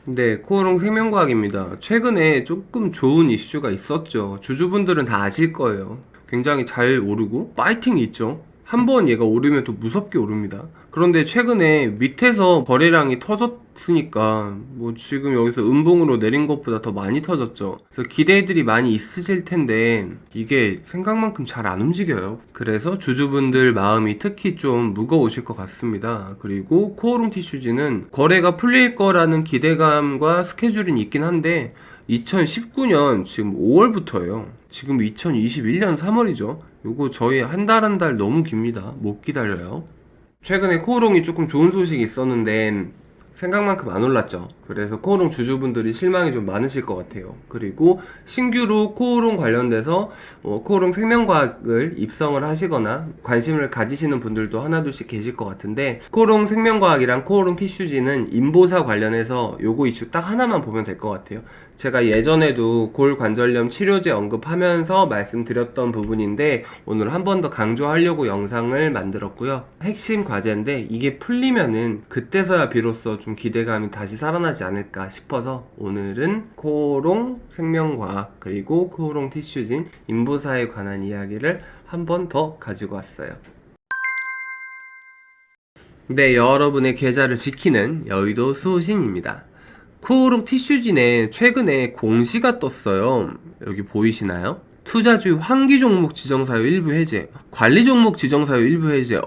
네, 코오롱 생명과학입니다. 최근에 조금 좋은 이슈가 있었죠. 주주분들은 다 아실 거예요. 굉장히 잘 오르고 파이팅이 있죠. 한번 얘가 오르면 또 무섭게 오릅니다. 그런데 최근에 밑에서 거래량이 터졌으니까 뭐 지금 여기서 음봉으로 내린 것보다 더 많이 터졌죠. 그래서 기대들이 많이 있으실 텐데 이게 생각만큼 잘 안 움직여요. 그래서 주주분들 마음이 특히 좀 무거우실 것 같습니다. 그리고 코오롱 티슈즈는 거래가 풀릴 거라는 기대감과 스케줄은 있긴 한데 2019년 지금 5월부터예요. 지금 2021년 3월이죠. 요거 저희 한 달 한 달 너무 깁니다. 못 기다려요. 최근에 코오롱이 조금 좋은 소식이 있었는데 생각만큼 안 올랐죠. 그래서 코오롱 주주분들이 실망이 좀 많으실 것 같아요. 그리고 신규로 코오롱 관련돼서 코오롱 생명과학을 입성을 하시거나 관심을 가지시는 분들도 하나둘씩 계실 것 같은데, 코오롱 생명과학이랑 코오롱 티슈지는 인보사 관련해서 요거 이슈 딱 하나만 보면 될 것 같아요. 제가 예전에도 골관절염 치료제 언급하면서 말씀드렸던 부분인데 오늘 한 번 더 강조하려고 영상을 만들었고요. 핵심 과제인데 이게 풀리면은 그때서야 비로소 좀 기대감이 다시 살아나지 않을까 싶어서 오늘은 코오롱 생명과학 그리고 코오롱 티슈진 인보사에 관한 이야기를 한 번 더 가지고 왔어요. 네, 여러분의 계좌를 지키는 여의도 수호신입니다. 코오롱 티슈진에 최근에 공시가 떴어요. 여기 보이시나요? 투자주의 환기 종목 지정사유 일부 해제, 관리 종목 지정사유 일부 해제.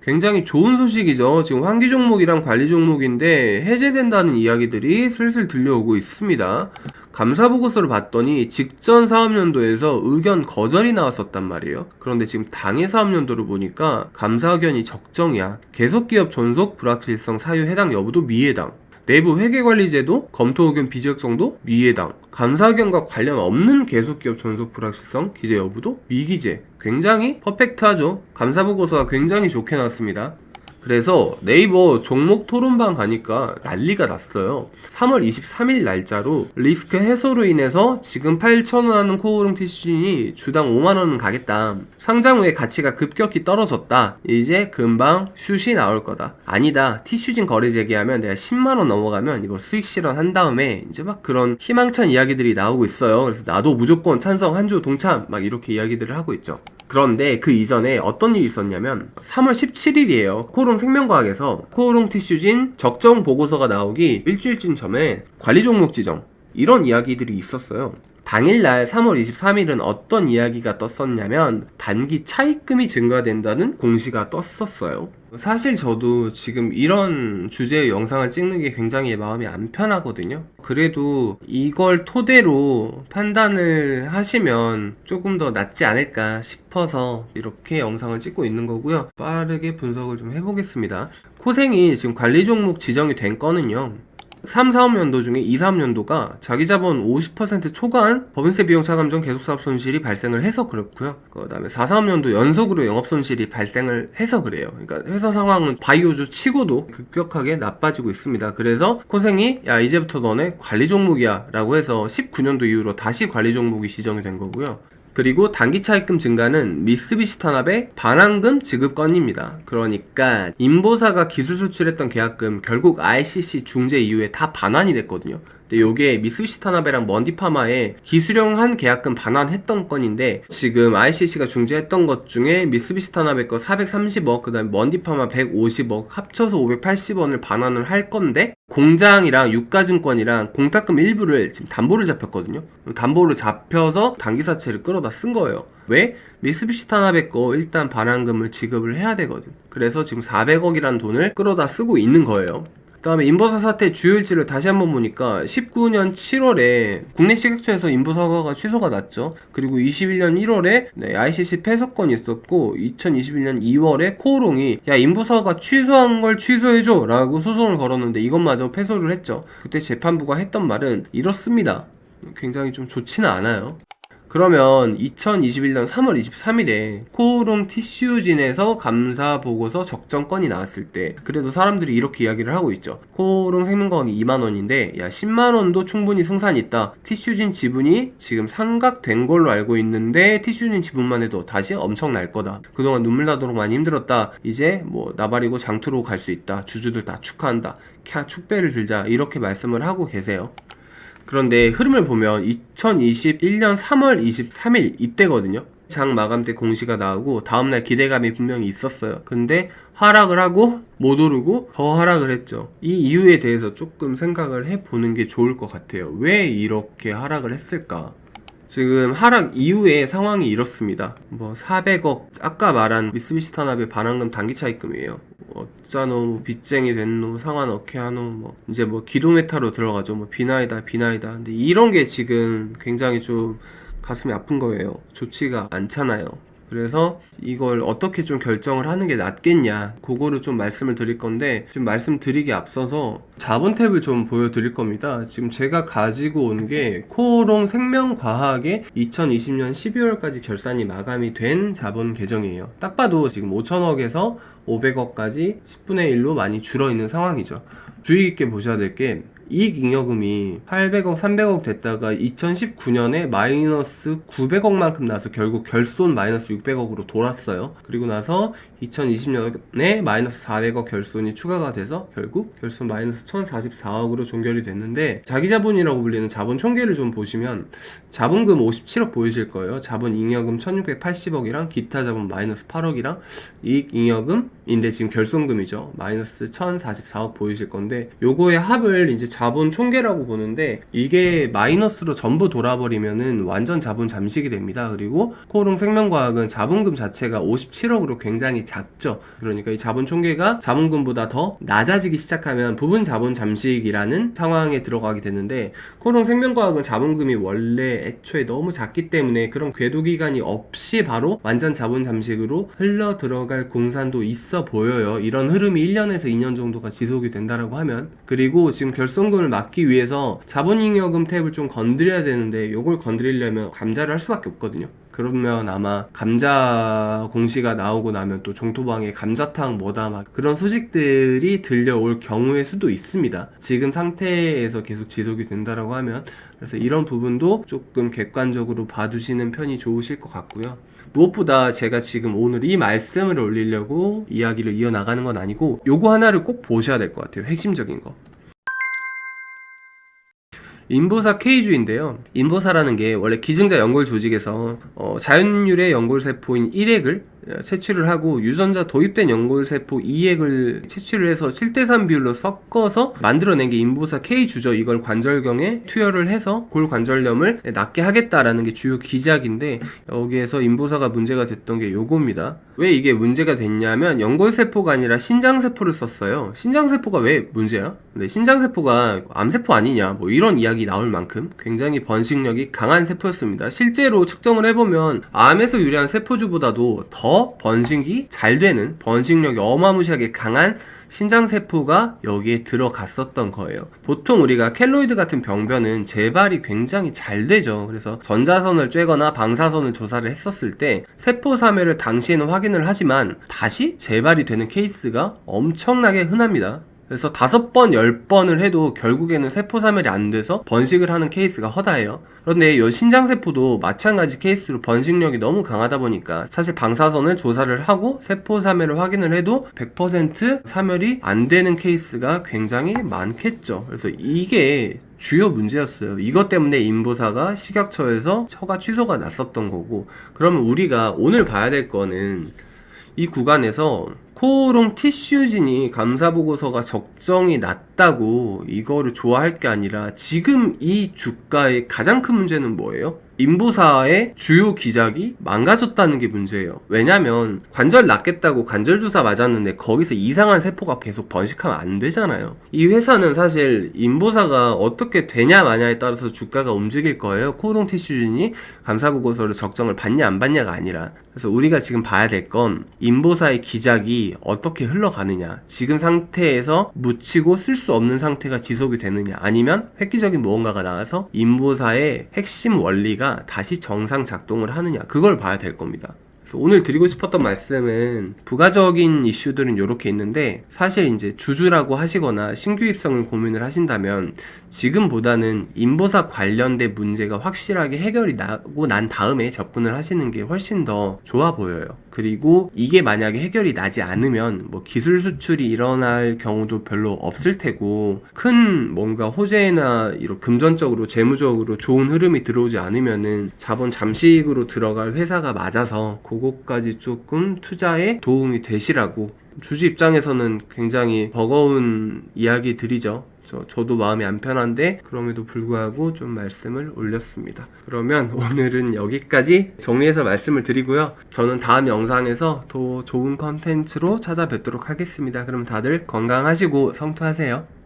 굉장히 좋은 소식이죠. 지금 환기 종목이랑 관리 종목인데 해제된다는 이야기들이 슬슬 들려오고 있습니다. 감사보고서를 봤더니 직전 사업연도에서 의견 거절이 나왔었단 말이에요. 그런데 지금 당해 사업연도를 보니까 감사 의견이 적정이야. 계속기업 존속 불확실성 사유 해당 여부도 미해당, 내부 회계관리제도 검토 의견 비적정도 미해당, 감사 의견과 관련 없는 계속기업 존속 불확실성 기재 여부도 미기재. 굉장히 퍼펙트하죠. 감사보고서가 굉장히 좋게 나왔습니다. 그래서 네이버 종목 토론방 가니까 난리가 났어요. 3월 23일 날짜로 리스크 해소로 인해서 지금 8,000원 하는 코오롱 티슈진이 주당 5만원은 가겠다. 상장 후에 가치가 급격히 떨어졌다. 이제 금방 슛이 나올 거다. 아니다. 티슈진 거래 재개하면 내가 10만원 넘어가면 이거 수익 실현한 다음에 이제 막 그런 희망찬 이야기들이 나오고 있어요. 그래서 나도 무조건 찬성, 한조 동참 막 이렇게 이야기들을 하고 있죠. 그런데 그 이전에 어떤 일이 있었냐면 3월 17일이에요. 코오롱 생명과학에서 코오롱 티슈진 적정 보고서가 나오기 일주일쯤 전에 관리 종목 지정 이런 이야기들이 있었어요. 당일날 3월 23일은 어떤 이야기가 떴었냐면 단기 차입금이 증가된다는 공시가 떴었어요. 사실 저도 지금 이런 주제의 영상을 찍는 게 굉장히 마음이 안 편하거든요. 그래도 이걸 토대로 판단을 하시면 조금 더 낫지 않을까 싶어서 이렇게 영상을 찍고 있는 거고요. 빠르게 분석을 좀 해보겠습니다. 코생이 지금 관리 종목 지정이 된 건은요, 3, 4업연도 중에 2, 3업연도가 자기자본 50% 초과한 법인세 비용 차감 전 계속사업 손실이 발생을 해서 그렇고요. 그 다음에 4, 4업연도 연속으로 영업손실이 발생을 해서 그래요. 그러니까 회사 상황은 바이오조 치고도 급격하게 나빠지고 있습니다. 그래서 코생이 야 이제부터 너네 관리 종목이야 라고 해서 19년도 이후로 다시 관리 종목이 지정이 된 거고요. 그리고 단기 차입금 증가는 미쓰비시 탄압의 반환금 지급 건입니다. 그러니까 인보사가 기술 수출했던 계약금 결국 ICC 중재 이후에 다 반환이 됐거든요. 근데 요게 미쓰비시 타나베랑 먼디파마에 기술형한 계약금 반환했던 건인데 지금 ICC가 중재했던 것 중에 미쓰비시 타나베 거 430억, 그 다음에 먼디파마 150억 합쳐서 580원을 반환을 할 건데 공장이랑 유가증권이랑 공탁금 일부를 지금 담보를 잡혔거든요. 담보를 잡혀서 단기사채를 끌어다 쓴 거예요. 왜? 미쓰비시 타나베 거 일단 반환금을 지급을 해야 되거든. 그래서 지금 400억이라는 돈을 끌어다 쓰고 있는 거예요. 그 다음에 인보사 사태 주요일지를 다시 한번 보니까 19년 7월에 국내 식약처에서 인보사 허가가 취소가 났죠. 그리고 21년 1월에 ICC 패소건이 있었고 2021년 2월에 코오롱이 야 인보사 허가 취소한 걸 취소해줘 라고 소송을 걸었는데 이것마저 패소를 했죠. 그때 재판부가 했던 말은 이렇습니다. 굉장히 좀 좋지는 않아요. 그러면 2021년 3월 23일에 코오롱 티슈진에서 감사 보고서 적정건이 나왔을 때 그래도 사람들이 이렇게 이야기를 하고 있죠. 코오롱 생명과학이 2만원인데 야 10만원도 충분히 승산이 있다. 티슈진 지분이 지금 상각된 걸로 알고 있는데 티슈진 지분만 해도 다시 엄청 날 거다. 그동안 눈물 나도록 많이 힘들었다. 이제 뭐 나발이고 장투로 갈 수 있다. 주주들 다 축하한다. 캬 축배를 들자. 이렇게 말씀을 하고 계세요. 그런데 흐름을 보면 2021년 3월 23일 이때거든요. 장 마감 때 공시가 나오고 다음날 기대감이 분명히 있었어요. 근데 하락을 하고 못 오르고 더 하락을 했죠. 이 이유에 대해서 조금 생각을 해보는 게 좋을 것 같아요. 왜 이렇게 하락을 했을까? 지금 하락 이후에 상황이 이렇습니다. 뭐 400억 아까 말한 미쓰비시 탄압의 반환금 단기 차입금이에요. 어쩌노 빚쟁이 됐노 상환 어케 하노 뭐 이제 뭐 기도메타로 들어가죠. 뭐 비나이다. 근데 이런 게 지금 굉장히 좀 가슴이 아픈 거예요. 좋지가 않잖아요. 그래서 이걸 어떻게 좀 결정을 하는 게 낫겠냐 그거를 좀 말씀을 드릴 건데 좀 말씀드리기 앞서서 자본 탭을 좀 보여드릴 겁니다. 지금 제가 가지고 온 게 코오롱 생명과학의 2020년 12월까지 결산이 마감이 된 자본 계정이에요. 딱 봐도 지금 5천억에서 500억까지 10분의 1로 많이 줄어있는 상황이죠. 주의 깊게 보셔야 될 게 이익잉여금이 800억, 300억 됐다가 2019년에 마이너스 900억만큼 나서 결국 결손 마이너스 600억으로 돌았어요. 그리고 나서 2020년에 마이너스 400억 결손이 추가가 돼서 결국 결손 마이너스 1044억으로 종결이 됐는데 자기자본이라고 불리는 자본 총계를 좀 보시면 자본금 57억 보이실 거예요. 자본잉여금 1680억이랑 기타 자본 마이너스 8억이랑 이익잉여금인데 지금 결손금이죠. 마이너스 1044억 보이실 건데 요거의 합을 이제 자본 총계라고 보는데 이게 마이너스로 전부 돌아버리면은 완전 자본 잠식이 됩니다. 그리고 코오롱 생명과학은 자본금 자체가 57억으로 굉장히 작죠. 그러니까 이 자본 총계가 자본금보다 더 낮아지기 시작하면 부분 자본 잠식이라는 상황에 들어가게 되는데 코오롱 생명과학은 자본금이 원래 애초에 너무 작기 때문에 그런 궤도 기간이 없이 바로 완전 자본 잠식으로 흘러 들어갈 공산도 있어 보여요. 이런 흐름이 1년에서 2년 정도가 지속이 된다라고 하면. 그리고 지금 결손금을 막기 위해서 자본잉여금 탭을 좀 건드려야 되는데 요걸 건드리려면 감자를 할 수밖에 없거든요. 그러면 아마 감자 공시가 나오고 나면 또 종토방에 감자탕 뭐다 막 그런 소식들이 들려올 경우의 수도 있습니다. 지금 상태에서 계속 지속이 된다라고 하면. 그래서 이런 부분도 조금 객관적으로 봐두시는 편이 좋으실 것 같고요. 무엇보다 제가 지금 오늘 이 말씀을 올리려고 이야기를 이어나가는 건 아니고 요거 하나를 꼭 보셔야 될 것 같아요. 핵심적인 거. 인보사 K주인데요. 인보사라는 게 원래 기증자 연골 조직에서 자연유래 연골세포인 1핵을 채취를 하고 유전자 도입된 연골세포 2핵을 채취를 해서 7대3 비율로 섞어서 만들어낸 게 인보사 K주죠. 이걸 관절경에 투여를 해서 골관절염을 낫게 하겠다라는 게 주요 기작인데 여기에서 인보사가 문제가 됐던 게 요겁니다. 왜 이게 문제가 됐냐면 연골세포가 아니라 신장세포를 썼어요. 신장세포가 왜 문제야? 근데 신장세포가 암세포 아니냐 뭐 이런 이야기 나올 만큼 굉장히 번식력이 강한 세포였습니다. 실제로 측정을 해보면 암에서 유래한 세포주보다도 더 번식이 잘 되는 번식력이 어마무시하게 강한 신장세포가 여기에 들어갔었던 거예요. 보통 우리가 켈로이드 같은 병변은 재발이 굉장히 잘 되죠. 그래서 전자선을 쬐거나 방사선을 조사를 했었을 때 세포 사멸을 당시에는 확인을 하지만 다시 재발이 되는 케이스가 엄청나게 흔합니다. 그래서 5번, 10번을 해도 결국에는 세포사멸이 안 돼서 번식을 하는 케이스가 허다해요. 그런데 이 신장세포도 마찬가지 케이스로 번식력이 너무 강하다 보니까 사실 방사선을 조사를 하고 세포사멸을 확인을 해도 100% 사멸이 안 되는 케이스가 굉장히 많겠죠. 그래서 이게 주요 문제였어요. 이것 때문에 인보사가 식약처에서 처가 취소가 났었던 거고. 그러면 우리가 오늘 봐야 될 거는 이 구간에서 코오롱 티슈진이 감사보고서가 적정이 낮다고 이거를 좋아할 게 아니라 지금 이 주가의 가장 큰 문제는 뭐예요? 인보사의 주요 기작이 망가졌다는 게 문제예요. 왜냐면 관절 낫겠다고 관절 주사 맞았는데 거기서 이상한 세포가 계속 번식하면 안 되잖아요. 이 회사는 사실 인보사가 어떻게 되냐 마냐에 따라서 주가가 움직일 거예요. 코오롱 티슈진이 감사보고서를 적정을 받냐 안 받냐가 아니라. 그래서 우리가 지금 봐야 될 건 인보사의 기작이 어떻게 흘러가느냐, 지금 상태에서 묻히고 쓸 수 없는 상태가 지속이 되느냐, 아니면 획기적인 무언가가 나와서 인보사의 핵심 원리가 주주가 다시 정상 작동을 하느냐, 그걸 봐야 될 겁니다. 그래서 오늘 드리고 싶었던 말씀은 부가적인 이슈들은 이렇게 있는데, 사실 이제 주주라고 하시거나 신규 입성을 고민을 하신다면 지금보다는 인보사 관련된 문제가 확실하게 해결이 나고 난 다음에 접근을 하시는 게 훨씬 더 좋아 보여요. 그리고 이게 만약에 해결이 나지 않으면 뭐 기술 수출이 일어날 경우도 별로 없을 테고, 큰 뭔가 호재나 이런 금전적으로 재무적으로 좋은 흐름이 들어오지 않으면은 자본 잠식으로 들어갈 회사가 맞아서 그것까지 조금 투자에 도움이 되시라고, 주주 입장에서는 굉장히 버거운 이야기들이죠. 저도 마음이 안 편한데 그럼에도 불구하고 좀 말씀을 올렸습니다. 그러면 오늘은 여기까지 정리해서 말씀을 드리고요. 저는 다음 영상에서 더 좋은 컨텐츠로 찾아뵙도록 하겠습니다. 그럼 다들 건강하시고 성투하세요.